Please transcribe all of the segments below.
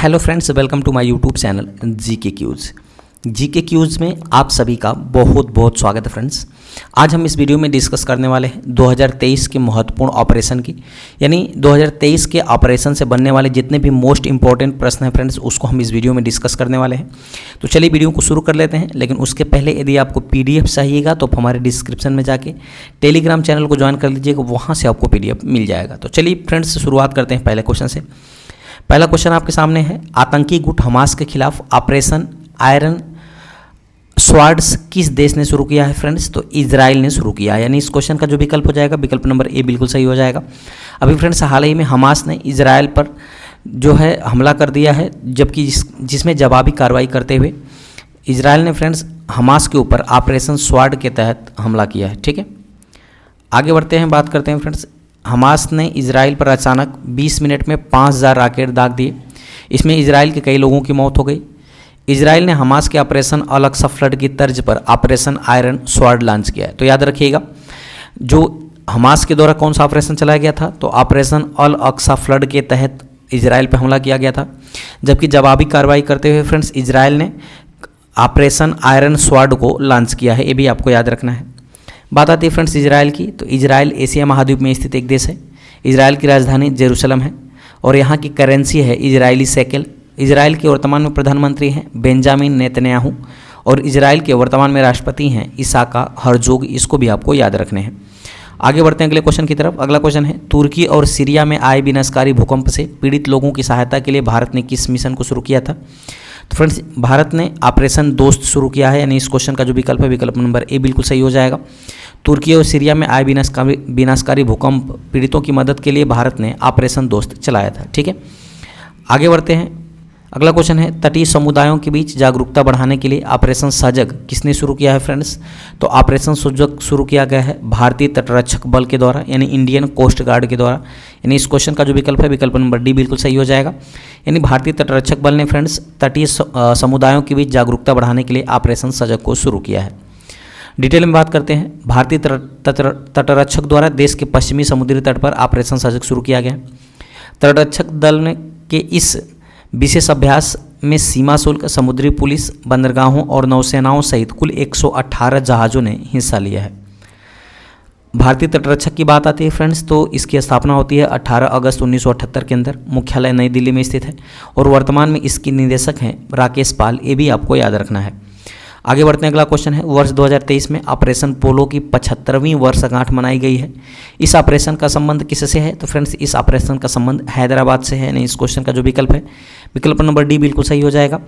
Hello friends, welcome to my YouTube channel GK quiz. GK quiz में आप सभी का बहुत बहुत स्वागत है फ्रेंड्स। आज हम इस वीडियो में डिस्कस करने वाले हैं 2023 के महत्वपूर्ण ऑपरेशन की, यानी 2023 के ऑपरेशन से बनने वाले जितने भी मोस्ट इंपॉर्टेंट प्रश्न हैं फ्रेंड्स, उसको हम इस वीडियो में डिस्कस करने वाले हैं। तो चलिए वीडियो को शुरू कर लेते हैं, लेकिन उसके पहले यदि आपको PDF चाहिएगा तो हमारे डिस्क्रिप्शन में जाके टेलीग्राम चैनल को ज्वाइन कर लीजिएगा, वहाँ से आपको PDF मिल जाएगा। तो चलिए फ्रेंड्स शुरुआत करते हैं पहले क्वेश्चन से। पहला क्वेश्चन आपके सामने है, आतंकी गुट हमास के खिलाफ ऑपरेशन आयरन स्वॉर्ड्स किस देश ने शुरू किया है फ्रेंड्स? तो इजराइल ने शुरू किया है, यानी इस क्वेश्चन का जो विकल्प हो जाएगा, विकल्प नंबर ए बिल्कुल सही हो जाएगा। अभी फ्रेंड्स हाल ही में हमास ने इजराइल पर जो है हमला कर दिया है, जबकि जिसमें जवाबी कार्रवाई करते हुए इजराइल ने फ्रेंड्स हमास के ऊपर ऑपरेशन स्वॉर्ड के तहत हमला किया है। ठीक है, आगे बढ़ते हैं, बात करते हैं फ्रेंड्स। हमास ने इजराइल पर अचानक 20 मिनट में 5000 रॉकेट दाग दिए। इसमें इजराइल के कई लोगों की मौत हो गई। इजराइल ने हमास के ऑपरेशन अल अक्सा फ्लड की तर्ज पर ऑपरेशन आयरन स्वॉर्ड लॉन्च किया है। तो याद रखिएगा, जो हमास के द्वारा कौन सा ऑपरेशन चलाया गया था, तो ऑपरेशन अल अक्सा फ्लड के तहत इजराइल पर हमला किया गया था, जबकि जवाबी कार्रवाई करते हुए फ्रेंड्स इजराइल ने ऑपरेशन आयरन स्वॉर्ड को लॉन्च किया है। ये भी आपको याद रखना है। बात आती है फ्रेंड्स इजराइल की, तो इजराइल एशिया महाद्वीप में स्थित एक देश है। इजराइल की राजधानी जेरूसलम है और यहाँ की करेंसी है इजरायली शेकेल। इजराइल के वर्तमान में प्रधानमंत्री हैं बेंजामिन नेतन्याहू और इजराइल के वर्तमान में राष्ट्रपति हैं इसाका हर्जोग। इसको भी आपको याद रखने हैं। आगे बढ़ते हैं अगले क्वेश्चन की तरफ। अगला क्वेश्चन है, तुर्की और सीरिया में आए विनाशकारी भूकंप से पीड़ित लोगों की सहायता के लिए भारत ने किस मिशन को शुरू किया था? तो फ्रेंड्स भारत ने ऑपरेशन दोस्त शुरू किया है, यानी इस क्वेश्चन का जो विकल्प है, विकल्प नंबर ए बिल्कुल सही हो जाएगा। तुर्की और सीरिया में आए विनाशकारी भूकंप पीड़ितों की मदद के लिए भारत ने ऑपरेशन दोस्त चलाया था। ठीक है, आगे बढ़ते हैं। अगला क्वेश्चन है, तटीय समुदायों के बीच जागरूकता बढ़ाने के लिए ऑपरेशन सजग किसने शुरू किया है फ्रेंड्स? तो ऑपरेशन सजग शुरू किया गया है भारतीय तटरक्षक बल के द्वारा, यानी इंडियन कोस्ट गार्ड के द्वारा। यानी इस क्वेश्चन का जो विकल्प है, विकल्प नंबर डी बिल्कुल सही हो जाएगा। यानी भारतीय तटरक्षक बल ने फ्रेंड्स तटीय समुदायों के बीच जागरूकता बढ़ाने के लिए ऑपरेशन सजग को शुरू किया है। डिटेल में बात करते हैं। भारतीय तटरक्षक द्वारा देश के पश्चिमी समुद्री तट पर ऑपरेशन सजग शुरू किया गया। तटरक्षक दल ने के इस विशेष अभ्यास में सीमा शुल्क, समुद्री पुलिस, बंदरगाहों और नौसेनाओं सहित कुल 118 जहाज़ों ने हिस्सा लिया है। भारतीय तटरक्षक की बात आती है फ्रेंड्स, तो इसकी स्थापना होती है 18 अगस्त 1978 के अंदर। मुख्यालय नई दिल्ली में स्थित है और वर्तमान में इसके निदेशक हैं राकेश पाल। ये भी आपको याद रखना है। आगे बढ़ते हैं, अगला क्वेश्चन है, वर्ष 2023 में ऑपरेशन पोलो की 75वीं वर्षगांठ मनाई गई है। इस ऑपरेशन का संबंध किससे है? तो फ्रेंड्स इस ऑपरेशन का संबंध हैदराबाद से है। यानी इस क्वेश्चन का जो विकल्प है, विकल्प नंबर डी बिल्कुल सही हो जाएगा।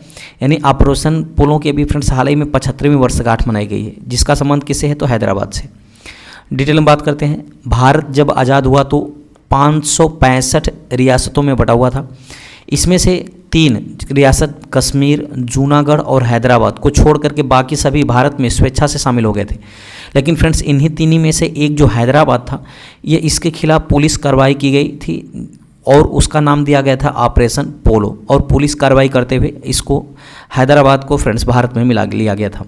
यानी ऑपरेशन पोलो की अभी फ्रेंड्स हाल ही में 75वीं वर्षगांठ मनाई गई है, जिसका संबंध किससे है? तो हैदराबाद से। डिटेल में बात करते हैं। भारत जब आज़ाद हुआ तो 565 रियासतों में बटा हुआ था। इसमें से 3 रियासत कश्मीर, जूनागढ़ और हैदराबाद को छोड़ करके बाकी सभी भारत में स्वेच्छा से शामिल हो गए थे। लेकिन फ्रेंड्स इन्हीं तीनों में से एक जो हैदराबाद था, ये इसके खिलाफ पुलिस कार्रवाई की गई थी और उसका नाम दिया गया था ऑपरेशन पोलो, और पुलिस कार्रवाई करते हुए इसको हैदराबाद को फ्रेंड्स भारत में मिला लिया गया था।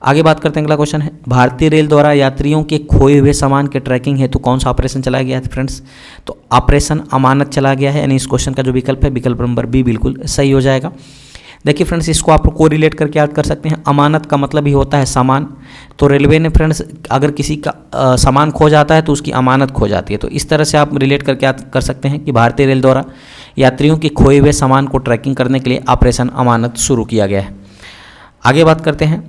आगे बात करते हैं, अगला क्वेश्चन है, भारतीय रेल द्वारा यात्रियों के खोए हुए सामान के ट्रैकिंग हेतु कौन सा ऑपरेशन चलाया गया है फ्रेंड्स? तो ऑपरेशन अमानत चलाया गया है। यानी इस क्वेश्चन का जो विकल्प है, विकल्प नंबर बी बिल्कुल सही हो जाएगा। देखिए फ्रेंड्स, इसको आप कोरिलेट करके याद कर सकते हैं। अमानत का मतलब ही होता है सामान। तो रेलवे ने फ्रेंड्स अगर किसी का सामान खो जाता है तो उसकी अमानत खो जाती है। तो इस तरह से आप रिलेट करके याद कर सकते हैं कि भारतीय रेल द्वारा यात्रियों के खोए हुए सामान को ट्रैकिंग करने के लिए ऑपरेशन अमानत शुरू किया गया है। आगे बात करते हैं,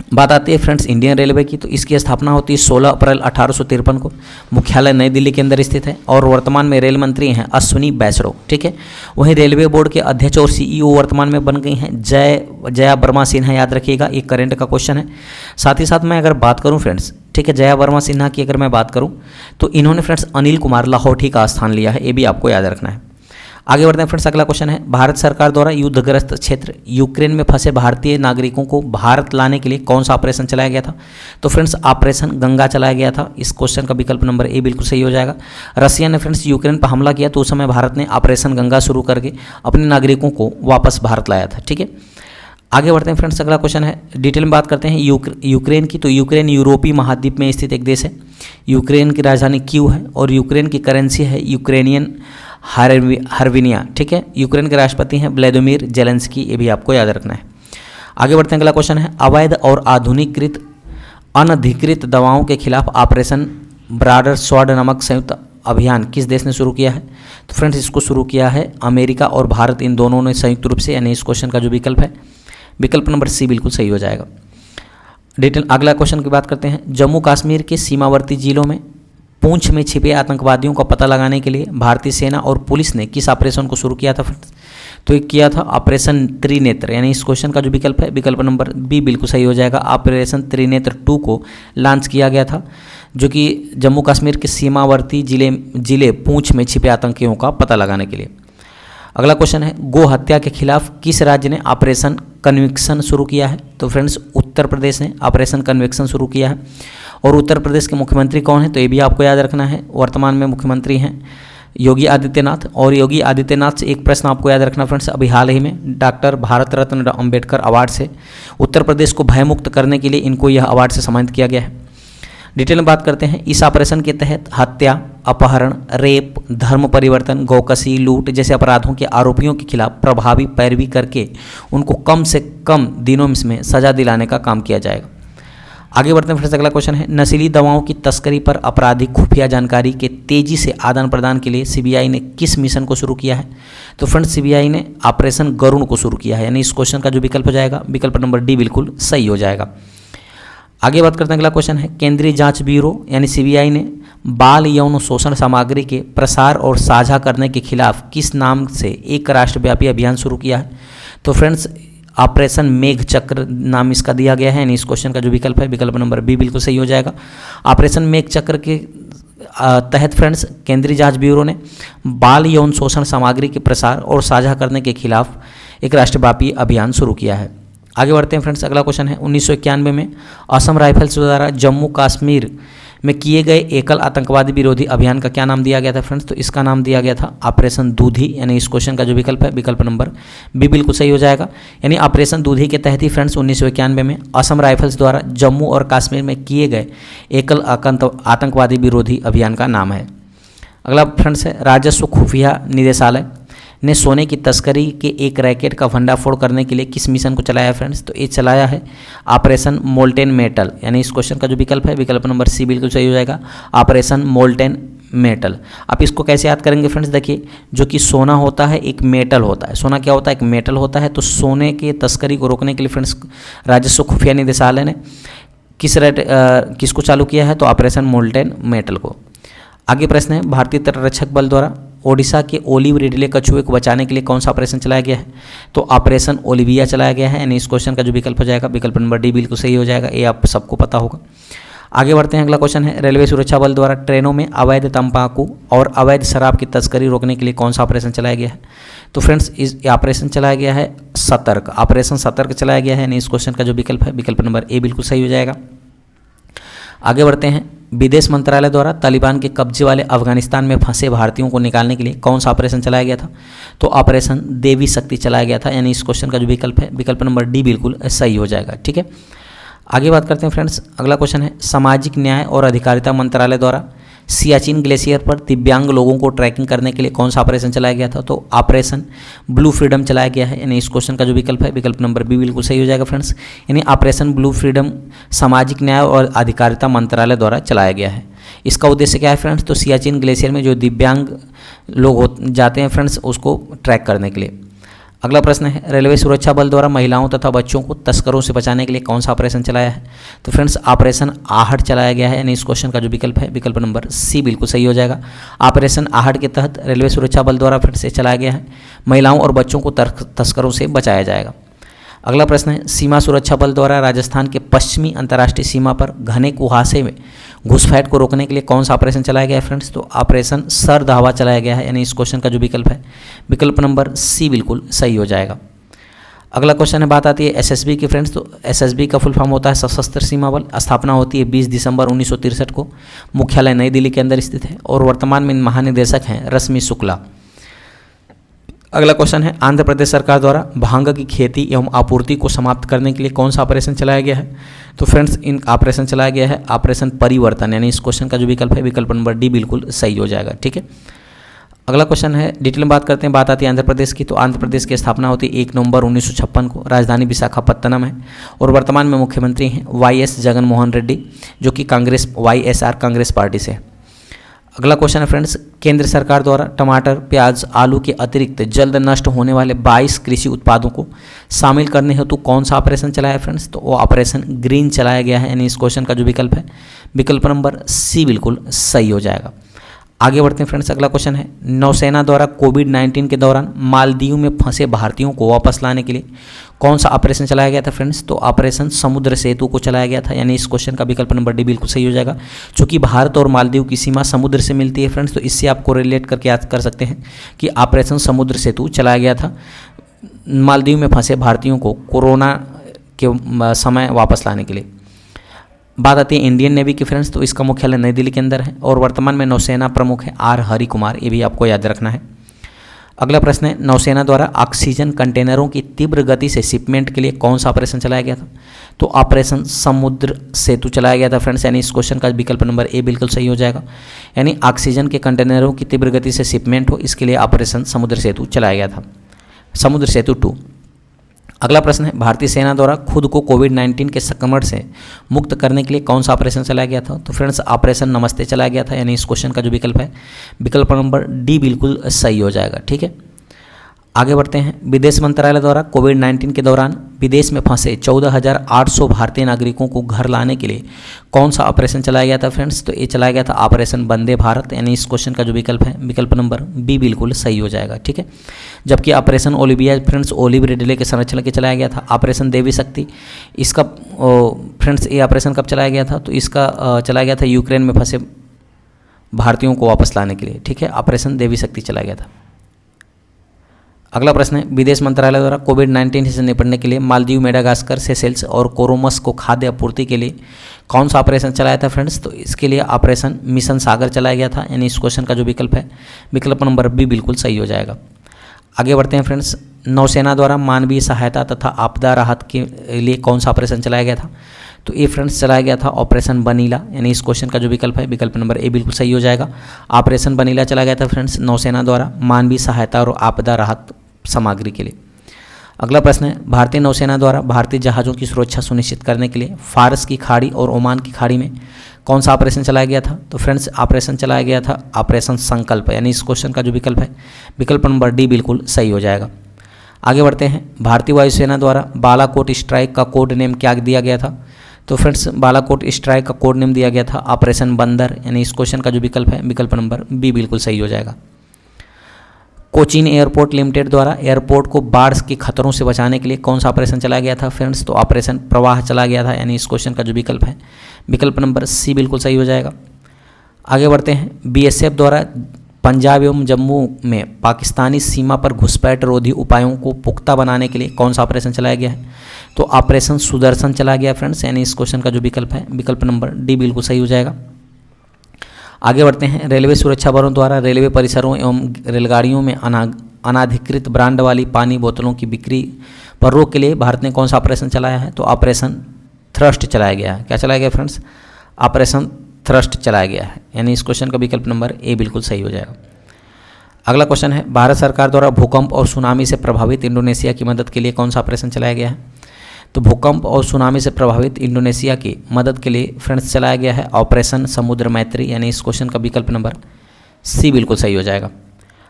बात आती है फ्रेंड्स इंडियन रेलवे की। तो इसकी स्थापना होती है 16 अप्रैल 1853 को। मुख्यालय नई दिल्ली के अंदर स्थित है और वर्तमान में रेल मंत्री हैं अश्विनी वैष्णव। ठीक है, वहीं रेलवे बोर्ड के अध्यक्ष और CEO वर्तमान में बन गई हैं जया वर्मा सिन्हा। याद रखिएगा, ये करंट का क्वेश्चन है। साथ ही साथ मैं अगर बात करूँ फ्रेंड्स, ठीक है, जया वर्मा सिन्हा की अगर मैं बात करूँ तो इन्होंने फ्रेंड्स अनिल कुमार लाहौटी का स्थान लिया है। ये भी आपको याद रखना है। आगे बढ़ते हैं फ्रेंड्स, अगला क्वेश्चन है, भारत सरकार द्वारा युद्धग्रस्त क्षेत्र यूक्रेन में फंसे भारतीय नागरिकों को भारत लाने के लिए कौन सा ऑपरेशन चलाया गया था? तो फ्रेंड्स ऑपरेशन गंगा चलाया गया था। इस क्वेश्चन का विकल्प नंबर ए बिल्कुल सही हो जाएगा। रसिया ने फ्रेंड्स यूक्रेन पर हमला किया तो उस समय भारत ने ऑपरेशन गंगा शुरू करके अपने नागरिकों को वापस भारत लाया था। ठीक है, आगे बढ़ते हैं फ्रेंड्स, अगला क्वेश्चन है, डिटेल में बात करते हैं यूक्रेन की। तो यूक्रेन यूरोपीय महाद्वीप में स्थित एक देश है। यूक्रेन की राजधानी कीव है और यूक्रेन की करेंसी है यूक्रेनियन हर्विनिया, ठीक है। यूक्रेन के राष्ट्रपति हैं व्लादिमीर जेलेंस्की, ये भी आपको याद रखना है। आगे बढ़ते हैं, अगला क्वेश्चन है अवैध और आधुनिकीकृत अनधिकृत दवाओं के खिलाफ ऑपरेशन ब्रॉडर स्वॉर्ड नामक संयुक्त अभियान किस देश ने शुरू किया है? तो फ्रेंड्स इसको शुरू किया है अमेरिका और भारत, इन दोनों ने संयुक्त रूप से, यानी इस क्वेश्चन का जो विकल्प है विकल्प नंबर सी बिल्कुल सही हो जाएगा। डिटेल अगला क्वेश्चन की बात करते हैं। जम्मू कश्मीर के सीमावर्ती जिलों में पूंछ में छिपे आतंकवादियों का पता लगाने के लिए भारतीय सेना और पुलिस ने किस ऑपरेशन को शुरू किया था फ्रेंड्स? तो ये किया था ऑपरेशन त्रिनेत्र, यानी इस क्वेश्चन का जो विकल्प है विकल्प नंबर बी बिल्कुल सही हो जाएगा। ऑपरेशन त्रिनेत्र 2 को लॉन्च किया गया था, जो कि जम्मू कश्मीर के सीमावर्ती जिले पूंछ में छिपे आतंकियों का पता लगाने के लिए। अगला क्वेश्चन है गो हत्या के खिलाफ किस राज्य ने ऑपरेशन कन्विक्शन शुरू किया है? तो फ्रेंड्स उत्तर प्रदेश ने ऑपरेशन कन्विक्शन शुरू किया है। और उत्तर प्रदेश के मुख्यमंत्री कौन है? तो ये भी आपको याद रखना है, वर्तमान में मुख्यमंत्री हैं योगी आदित्यनाथ। और योगी आदित्यनाथ से एक प्रश्न आपको याद रखना फ्रेंड्स, अभी हाल ही में डॉक्टर भारत रत्न अंबेडकर अवार्ड से उत्तर प्रदेश को भयमुक्त करने के लिए इनको यह अवार्ड से सम्मानित किया गया है। डिटेल में बात करते हैं। इस ऑपरेशन के तहत हत्या, अपहरण, रेप, धर्म परिवर्तन, गौकसी, लूट जैसे अपराधों के आरोपियों के खिलाफ प्रभावी पैरवी करके उनको कम से कम दिनों में सजा दिलाने का काम किया जाएगा। आगे बढ़ते हैं फ्रेंड्स, अगला क्वेश्चन है नशीली दवाओं की तस्करी पर आपराधिक खुफिया जानकारी के तेजी से आदान प्रदान के लिए सीबीआई ने किस मिशन को शुरू किया है? तो फ्रेंड्स सीबीआई ने ऑपरेशन गरुण को शुरू किया है, यानी इस क्वेश्चन का जो विकल्प हो जाएगा विकल्प नंबर डी बिल्कुल सही हो जाएगा। आगे बात करते हैं, अगला क्वेश्चन है केंद्रीय जांच ब्यूरो यानी सीबीआई ने बाल यौन शोषण सामग्री के प्रसार और साझा करने के खिलाफ किस नाम से एक राष्ट्रव्यापी अभियान शुरू किया है? तो फ्रेंड्स ऑपरेशन मेघ चक्र नाम इसका दिया गया है, यानी इस क्वेश्चन का जो विकल्प है विकल्प नंबर बी बिल्कुल सही हो जाएगा। ऑपरेशन मेघ चक्र के तहत फ्रेंड्स केंद्रीय जांच ब्यूरो ने बाल यौन शोषण सामग्री के प्रसार और साझा करने के खिलाफ एक राष्ट्रव्यापी अभियान शुरू किया है। आगे बढ़ते हैं फ्रेंड्स, अगला क्वेश्चन है 1991 में असम राइफल्स द्वारा जम्मू कश्मीर में किए गए एकल आतंकवादी विरोधी अभियान का क्या नाम दिया गया था फ्रेंड्स? तो इसका नाम दिया गया था ऑपरेशन दूधी, यानी इस क्वेश्चन का जो विकल्प है विकल्प नंबर बी बिल्कुल सही हो जाएगा। यानी ऑपरेशन दूधी के तहत ही फ्रेंड्स 1991 में असम राइफल्स द्वारा जम्मू और कश्मीर में किए गए एकल आतंकवादी विरोधी अभियान का नाम है। अगला फ्रेंड्स है राजस्व खुफिया निदेशालय ने सोने की तस्करी के एक रैकेट का भंडाफोड़ करने के लिए किस मिशन को चलाया है फ्रेंड्स? तो ये चलाया है ऑपरेशन मोल्टेन मेटल, यानी इस क्वेश्चन का जो विकल्प है विकल्प नंबर सी बिल्कुल सही हो जाएगा, ऑपरेशन मोल्टेन मेटल। आप इसको कैसे याद करेंगे फ्रेंड्स? देखिए जो कि सोना होता है एक मेटल होता है, सोना क्या होता है? एक मेटल होता है। तो सोने के तस्करी को रोकने के लिए फ्रेंड्स राजस्व खुफिया निदेशालय ने किसको चालू किया है? तो ऑपरेशन मोल्टेन मेटल को। आगे प्रश्न है भारतीय तटरक्षक बल द्वारा ओडिशा के ओलिव रिडले कछुए को बचाने के लिए कौन सा ऑपरेशन चलाया गया है? तो ऑपरेशन ओलिविया चलाया गया है, यानी इस क्वेश्चन का जो विकल्प हो जाएगा विकल्प नंबर डी बिल्कुल सही हो जाएगा, ये आप सबको पता होगा। आगे बढ़ते हैं, अगला क्वेश्चन है रेलवे सुरक्षा बल द्वारा ट्रेनों में अवैध तंबाकू और अवैध शराब की तस्करी रोकने के लिए कौन सा ऑपरेशन चलाया गया है? तो फ्रेंड्स इस ऑपरेशन चलाया गया है सतर्क, ऑपरेशन सतर्क चलाया गया है, यानी इस क्वेश्चन का जो विकल्प है विकल्प नंबर ए बिल्कुल सही हो जाएगा। आगे बढ़ते हैं, विदेश मंत्रालय द्वारा तालिबान के कब्जे वाले अफगानिस्तान में फंसे भारतीयों को निकालने के लिए कौन सा ऑपरेशन चलाया गया था? तो ऑपरेशन देवी शक्ति चलाया गया था, यानी इस क्वेश्चन का जो विकल्प है विकल्प नंबर डी बिल्कुल सही हो जाएगा। ठीक है, आगे बात करते हैं फ्रेंड्स, अगला क्वेश्चन है सामाजिक न्याय और अधिकारिता मंत्रालय द्वारा सियाचिन ग्लेशियर पर दिव्यांग लोगों को ट्रैकिंग करने के लिए कौन सा ऑपरेशन चलाया गया था? तो ऑपरेशन ब्लू फ्रीडम चलाया गया है, यानी इस क्वेश्चन का जो विकल्प है विकल्प नंबर बी बिल्कुल सही हो जाएगा फ्रेंड्स। यानी ऑपरेशन ब्लू फ्रीडम सामाजिक न्याय और अधिकारिता मंत्रालय द्वारा चलाया गया है। इसका उद्देश्य क्या है फ्रेंड्स? तो सियाचिन ग्लेशियर में जो दिव्यांग लोग जाते हैं फ्रेंड्स उसको ट्रैक करने के लिए। अगला प्रश्न है रेलवे सुरक्षा बल द्वारा महिलाओं तथा बच्चों को तस्करों से बचाने के लिए कौन सा ऑपरेशन चलाया है? तो फ्रेंड्स ऑपरेशन आहट चलाया गया है, यानी इस क्वेश्चन का जो विकल्प है विकल्प नंबर सी बिल्कुल सही हो जाएगा। ऑपरेशन आहट के तहत रेलवे सुरक्षा बल द्वारा फिर से चलाया गया है, महिलाओं और बच्चों को तस्करों से बचाया जाएगा। अगला प्रश्न है सीमा सुरक्षा बल द्वारा राजस्थान के पश्चिमी अंतर्राष्ट्रीय सीमा पर घने कुहासे में घुसपैठ को रोकने के लिए कौन सा ऑपरेशन चलाया गया है फ्रेंड्स? तो ऑपरेशन सर्द हवा चलाया गया है, यानी इस क्वेश्चन का जो विकल्प है विकल्प नंबर सी बिल्कुल सही हो जाएगा। अगला क्वेश्चन है, बात आती है एसएसबी की फ्रेंड्स। तो एसएसबी का फुल फॉर्म होता है सशस्त्र सीमा बल। स्थापना होती है 20 दिसंबर 1963 को। मुख्यालय नई दिल्ली के अंदर स्थित है और वर्तमान में महानिदेशक हैं रश्मि शुक्ला। अगला क्वेश्चन है आंध्र प्रदेश सरकार द्वारा भांग की खेती एवं आपूर्ति को समाप्त करने के लिए कौन सा ऑपरेशन चलाया गया है? तो फ्रेंड्स इन ऑपरेशन चलाया गया है ऑपरेशन परिवर्तन, यानी इस क्वेश्चन का जो विकल्प है विकल्प नंबर डी बिल्कुल सही हो जाएगा। ठीक है, अगला क्वेश्चन है, डिटेल में बात करते हैं, बात आती है आंध्र प्रदेश की। तो आंध्र प्रदेश की स्थापना होती है 1 नवंबर 1956 को, राजधानी विशाखापत्तनम है और वर्तमान में मुख्यमंत्री हैं वाई.एस. जगनमोहन रेड्डी, जो कि कांग्रेस वाई.एस.आर. कांग्रेस पार्टी से है। अगला क्वेश्चन है फ्रेंड्स, केंद्र सरकार द्वारा टमाटर, प्याज, आलू के अतिरिक्त जल्द नष्ट होने वाले 22 कृषि उत्पादों को शामिल करने हेतु कौन सा ऑपरेशन चलाया है फ्रेंड्स? तो वो ऑपरेशन ग्रीन चलाया गया है, यानी इस क्वेश्चन का जो विकल्प है, विकल्प नंबर सी बिल्कुल सही हो जाएगा। आगे बढ़ते हैं फ्रेंड्स, अगला क्वेश्चन है, नौसेना द्वारा कोविड-19 के दौरान मालदीव में फंसे भारतीयों को वापस लाने के लिए कौन सा ऑपरेशन चलाया गया था फ्रेंड्स? तो ऑपरेशन समुद्र सेतु को चलाया गया था, यानी इस क्वेश्चन का विकल्प नंबर डी बिल्कुल सही हो जाएगा। चूंकि भारत और मालदीव की सीमा समुद्र से मिलती है फ्रेंड्स, तो इससे आप कोरिलेट करके याद कर सकते हैं कि ऑपरेशन समुद्र सेतु चलाया गया था मालदीव में फंसे भारतीयों को कोरोना के समय वापस लाने के लिए। बात आती है इंडियन नेवी की फ्रेंड्स, तो इसका मुख्यालय नई दिल्ली के अंदर है और वर्तमान में नौसेना प्रमुख है आर हरि कुमार, ये भी आपको याद रखना है। अगला प्रश्न है, नौसेना द्वारा ऑक्सीजन कंटेनरों की तीव्र गति से शिपमेंट के लिए कौन सा ऑपरेशन चलाया गया था? तो ऑपरेशन समुद्र सेतु चलाया गया था फ्रेंड्स, यानी इस क्वेश्चन का विकल्प नंबर ए बिल्कुल सही हो जाएगा। यानी ऑक्सीजन के कंटेनरों की तीव्र गति से शिपमेंट हो, इसके लिए ऑपरेशन समुद्र सेतु चलाया गया था, समुद्र सेतु 2। अगला प्रश्न है, भारतीय सेना द्वारा खुद को कोविड-19 के संक्रमण से मुक्त करने के लिए कौन सा ऑपरेशन चलाया गया था? तो फ्रेंड्स ऑपरेशन नमस्ते चलाया गया था, यानी इस क्वेश्चन का जो विकल्प है, विकल्प नंबर डी बिल्कुल सही हो जाएगा। ठीक है, आगे बढ़ते हैं, विदेश मंत्रालय द्वारा कोविड-19 के दौरान विदेश में फंसे 14,800 भारतीय नागरिकों को घर लाने के लिए कौन सा ऑपरेशन चलाया गया था फ्रेंड्स? तो ये चलाया गया था ऑपरेशन वंदे भारत, यानी इस क्वेश्चन का जो विकल्प है, विकल्प नंबर बी बिल्कुल सही हो जाएगा। ठीक है, जबकि operation Olivia friends olive Ridley के संरक्षण के चलाया गया था। ऑपरेशन देवी शक्ति, इसका फ्रेंड्स ये ऑपरेशन कब चलाया गया था? तो इसका चलाया गया था यूक्रेन में फंसे भारतीयों को वापस लाने के लिए। ठीक है, ऑपरेशन देवी शक्ति चलाया गया था। अगला प्रश्न है, विदेश मंत्रालय द्वारा कोविड-19 से निपटने के लिए मालदीव, मेडागास्कर, सेशेल्स और कोरोमस को खाद्य आपूर्ति के लिए कौन सा ऑपरेशन चलाया था फ्रेंड्स? तो इसके लिए ऑपरेशन मिशन सागर चलाया गया था, यानी इस क्वेश्चन का जो विकल्प है, विकल्प नंबर बी बिल्कुल सही हो जाएगा। आगे बढ़ते हैं फ्रेंड्स, नौसेना द्वारा मानवीय सहायता तथा आपदा राहत के लिए कौन सा ऑपरेशन चलाया गया था? तो ये फ्रेंड्स चलाया गया था ऑपरेशन बनीला, यानी इस क्वेश्चन का जो विकल्प है, विकल्प नंबर ए बिल्कुल सही हो जाएगा। ऑपरेशन बनीला चलाया गया था फ्रेंड्स नौसेना द्वारा मानवीय सहायता और आपदा राहत सामग्री के लिए। अगला प्रश्न है, भारतीय नौसेना द्वारा भारतीय जहाज़ों की सुरक्षा सुनिश्चित करने के लिए फारस की खाड़ी और ओमान की खाड़ी में कौन सा ऑपरेशन चलाया गया था? तो फ्रेंड्स ऑपरेशन चलाया गया था ऑपरेशन संकल्प, यानी इस क्वेश्चन का जो विकल्प है, विकल्प नंबर डी बिल्कुल सही हो जाएगा। आगे बढ़ते हैं, भारतीय वायुसेना द्वारा बालाकोट स्ट्राइक का कोड नेम क्या दिया गया था? तो फ्रेंड्स बालाकोट स्ट्राइक का कोड नेम दिया गया था ऑपरेशन बंदर, यानी इस क्वेश्चन का जो विकल्प है, विकल्प नंबर बी बिल्कुल सही हो जाएगा। कोचीन एयरपोर्ट लिमिटेड द्वारा एयरपोर्ट को बाढ़ के खतरों से बचाने के लिए कौन सा ऑपरेशन चलाया गया था फ्रेंड्स? तो ऑपरेशन प्रवाह चलाया गया था, यानी इस क्वेश्चन का जो विकल्प है, विकल्प नंबर सी बिल्कुल सही हो जाएगा। आगे बढ़ते हैं, बीएसएफ द्वारा पंजाब एवं जम्मू में पाकिस्तानी सीमा पर घुसपैठ रोधी उपायों को पुख्ता बनाने के लिए कौन सा ऑपरेशन चलाया गया है? तो ऑपरेशन सुदर्शन चलाया गया फ्रेंड्स, यानी इस क्वेश्चन का जो विकल्प है, विकल्प नंबर डी बिल्कुल सही हो जाएगा। आगे बढ़ते हैं, रेलवे सुरक्षा बलों द्वारा रेलवे परिसरों एवं रेलगाड़ियों में अनाधिकृत ब्रांड वाली पानी बोतलों की बिक्री पर रोक के लिए भारत ने कौन सा ऑपरेशन चलाया है? तो ऑपरेशन थ्रस्ट चलाया गया है। क्या चलाया गया फ्रेंड्स? ऑपरेशन थ्रस्ट चलाया गया है, यानी इस क्वेश्चन का विकल्प नंबर ए बिल्कुल सही हो जाएगा। अगला क्वेश्चन है, भारत सरकार द्वारा भूकंप और सुनामी से प्रभावित इंडोनेशिया की मदद के लिए कौन सा ऑपरेशन चलाया गया है? तो भूकंप और सुनामी से प्रभावित इंडोनेशिया की मदद के लिए फ्रेंड्स चलाया गया है ऑपरेशन समुद्र मैत्री, यानी इस क्वेश्चन का विकल्प नंबर सी बिल्कुल सही हो जाएगा।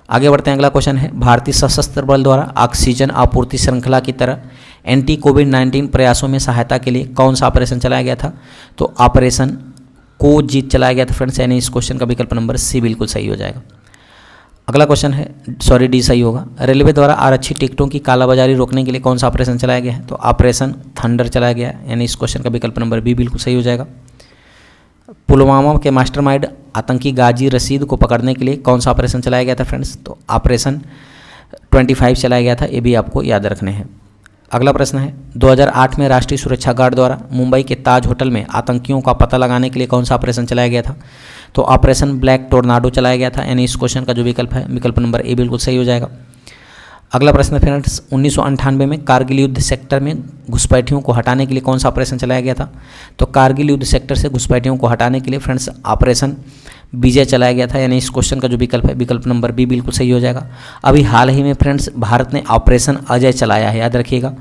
आगे बढ़ते हैं, अगला क्वेश्चन है, भारतीय सशस्त्र बल द्वारा ऑक्सीजन आपूर्ति श्रृंखला की तरह एंटी कोविड-19 प्रयासों में सहायता के लिए कौन सा ऑपरेशन चलाया गया था? तो ऑपरेशन को जीत चलाया गया था फ्रेंड्स, यानी इस क्वेश्चन का विकल्प नंबर सी बिल्कुल सही हो जाएगा। अगला क्वेश्चन है, सॉरी डी सही होगा, रेलवे द्वारा आरक्षित टिकटों की कालाबाजारी रोकने के लिए कौन सा ऑपरेशन चलाया गया है? तो ऑपरेशन थंडर चलाया गया है, यानी इस क्वेश्चन का विकल्प नंबर बी बिल्कुल सही हो जाएगा। पुलवामा के मास्टरमाइंड आतंकी गाजी रशीद को पकड़ने के लिए कौन सा ऑपरेशन चलाया गया था फ्रेंड्स? तो ऑपरेशन 25 चलाया गया था, ये भी आपको याद रखने हैं। अगला प्रश्न है, 2008 में राष्ट्रीय सुरक्षा गार्ड द्वारा मुंबई के ताज होटल में आतंकियों का पता लगाने के लिए कौन सा ऑपरेशन चलाया गया था? तो ऑपरेशन ब्लैक टोर्नाडो चलाया गया था, यानी इस क्वेश्चन का जो विकल्प है, विकल्प नंबर ए बिल्कुल सही हो जाएगा। अगला प्रश्न फ्रेंड्स, 1998 में कारगिल युद्ध सेक्टर में घुसपैठियों को हटाने के लिए कौन सा ऑपरेशन चलाया गया था? तो कारगिल युद्ध सेक्टर से घुसपैठियों को हटाने के लिए फ्रेंड्स ऑपरेशन विजय चलाया गया था, यानी इस क्वेश्चन का जो विकल्प है विकल्प नंबर बी बिल्कुल सही हो जाएगा। अभी हाल ही में फ्रेंड्स भारत ने ऑपरेशन अजय चलाया है, याद रखिएगा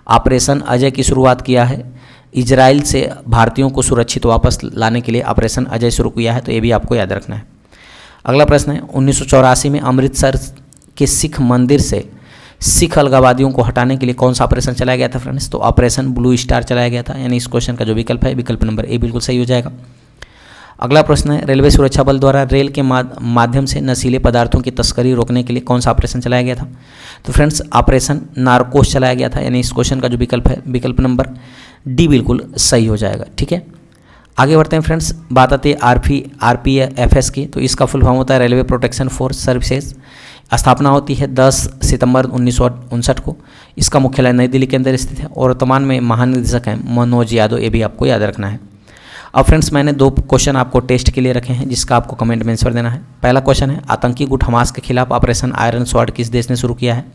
ऑपरेशन अजय की शुरुआत किया है। इजराइल से भारतीयों को सुरक्षित वापस लाने के लिए ऑपरेशन अजय शुरू किया है, तो ये भी आपको याद रखना है। अगला प्रश्न है 1984 में अमृतसर के सिख मंदिर से सिख अलगाववादियों को हटाने के लिए कौन सा ऑपरेशन चलाया गया था फ्रेंड्स? तो ऑपरेशन ब्लू स्टार चलाया गया था, यानी इस क्वेश्चन का जो विकल्प है विकल्प नंबर ए बिल्कुल सही हो जाएगा। अगला प्रश्न है रेलवे सुरक्षा बल द्वारा रेल के माध्यम से नशीले पदार्थों की तस्करी रोकने के लिए कौन सा ऑपरेशन चलाया गया था? तो फ्रेंड्स ऑपरेशन नार्कोस चलाया गया था, यानी इस क्वेश्चन का जो विकल्प है विकल्प नंबर डी बिल्कुल सही हो जाएगा। ठीक है, आगे बढ़ते हैं फ्रेंड्स। बात आती है RPFS की, तो इसका फुल फॉर्म होता है रेलवे प्रोटेक्शन फोर्स सर्विसेज। स्थापना होती है 10 सितंबर 1959 को। इसका मुख्यालय नई दिल्ली के अंदर स्थित है और वर्तमान में महानिदेशक हैं मनोज यादव, ये भी आपको याद रखना है। अब फ्रेंड्स मैंने 2 क्वेश्चन आपको टेस्ट के लिए रखे हैं, जिसका आपको कमेंट में आंसर देना है। पहला क्वेश्चन है आतंकी गुट हमास के खिलाफ ऑपरेशन आयरन स्वॉर्ड किस देश ने शुरू किया है?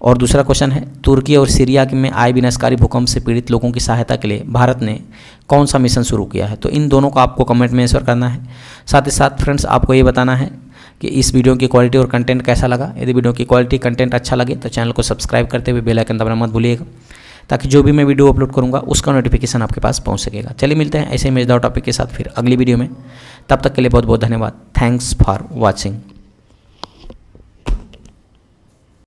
और दूसरा क्वेश्चन है तुर्की और सीरिया में आए विनाशकारी भूकंप से पीड़ित लोगों की सहायता के लिए भारत ने कौन सा मिशन शुरू किया है? तो इन दोनों को आपको कमेंट में आंसर करना है। साथ ही साथ फ्रेंड्स आपको ये बताना है कि इस वीडियो की क्वालिटी और कंटेंट कैसा लगा। यदि वीडियो की क्वालिटी कंटेंट अच्छा लगे तो चैनल को सब्सक्राइब करते हुए बेल आइकन दबाना मत भूलिएगा, ताकि जो भी मैं वीडियो अपलोड करूँगा उसका नोटिफिकेशन आपके पास पहुँच सकेगा। चलिए मिलते हैं ऐसे ही मजेदार टॉपिक के साथ फिर अगली वीडियो में। तब तक के लिए बहुत बहुत धन्यवाद। Thanks for watching.